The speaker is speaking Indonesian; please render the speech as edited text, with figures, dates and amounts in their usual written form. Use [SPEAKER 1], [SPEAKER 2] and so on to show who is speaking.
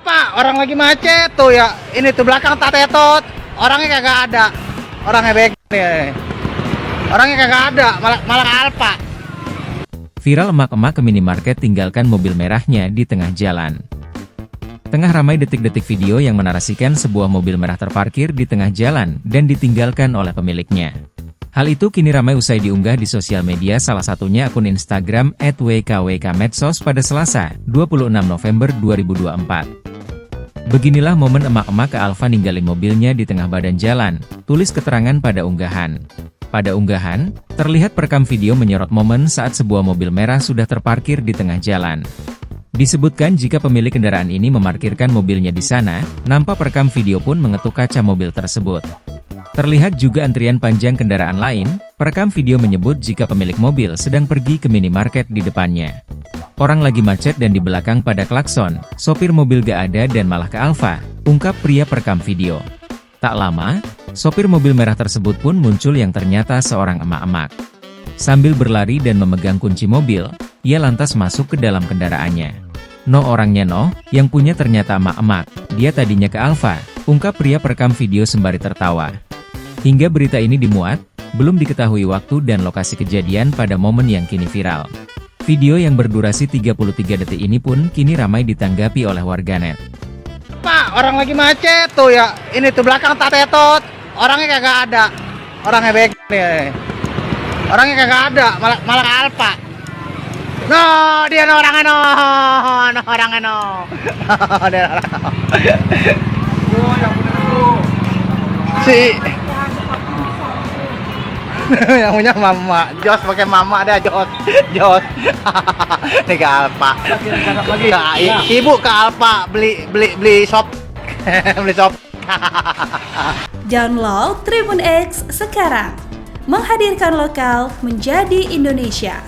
[SPEAKER 1] Pak, orang lagi macet tuh ya. Ini tuh belakang tak tetot. Orangnya kagak ada. Orangnya nih. Orangnya kagak ada, malah Alfa.
[SPEAKER 2] Viral emak-emak ke minimarket tinggalkan mobil merahnya di tengah jalan. Tengah ramai detik-detik video yang menarasikan sebuah mobil merah terparkir di tengah jalan dan ditinggalkan oleh pemiliknya. Hal itu kini ramai usai diunggah di sosial media, salah satunya akun Instagram @wkwkmedsos pada Selasa, 26 November 2024. Beginilah momen emak-emak ke Alfa ninggalin mobilnya di tengah badan jalan, tulis keterangan pada unggahan. Pada unggahan, terlihat perekam video menyorot momen saat sebuah mobil merah sudah terparkir di tengah jalan. Disebutkan jika pemilik kendaraan ini memarkirkan mobilnya di sana, nampak perekam video pun mengetuk kaca mobil tersebut. Terlihat juga antrian panjang kendaraan lain, perekam video menyebut jika pemilik mobil sedang pergi ke minimarket di depannya. Orang lagi macet dan di belakang pada klakson, sopir mobil gak ada dan malah ke Alfa, ungkap pria perekam video. Tak lama, sopir mobil merah tersebut pun muncul yang ternyata seorang emak-emak. Sambil berlari dan memegang kunci mobil, ia lantas masuk ke dalam kendaraannya. No orangnya no, yang punya ternyata emak-emak, dia tadinya ke Alfa, ungkap pria perekam video sembari tertawa. Hingga berita ini dimuat, belum diketahui waktu dan lokasi kejadian pada momen yang kini viral. Video yang berdurasi 33 detik ini pun kini ramai ditanggapi oleh warganet.
[SPEAKER 1] Pak, orang lagi macet tuh ya. Ini tuh belakang tak tetot. Orangnya kagak ada. Orangnya nih. Orangnya kagak ada, malah Alfa. No, dia no orangnya no. No orangnya no. Dia orangnya no. Si yang punya mama, Jos pakai mama ada Jos. Nih ke Alfa. Ibu ke Alfa beli shop. Beli shop.
[SPEAKER 3] Download Tribun X sekarang. Menghadirkan lokal menjadi Indonesia.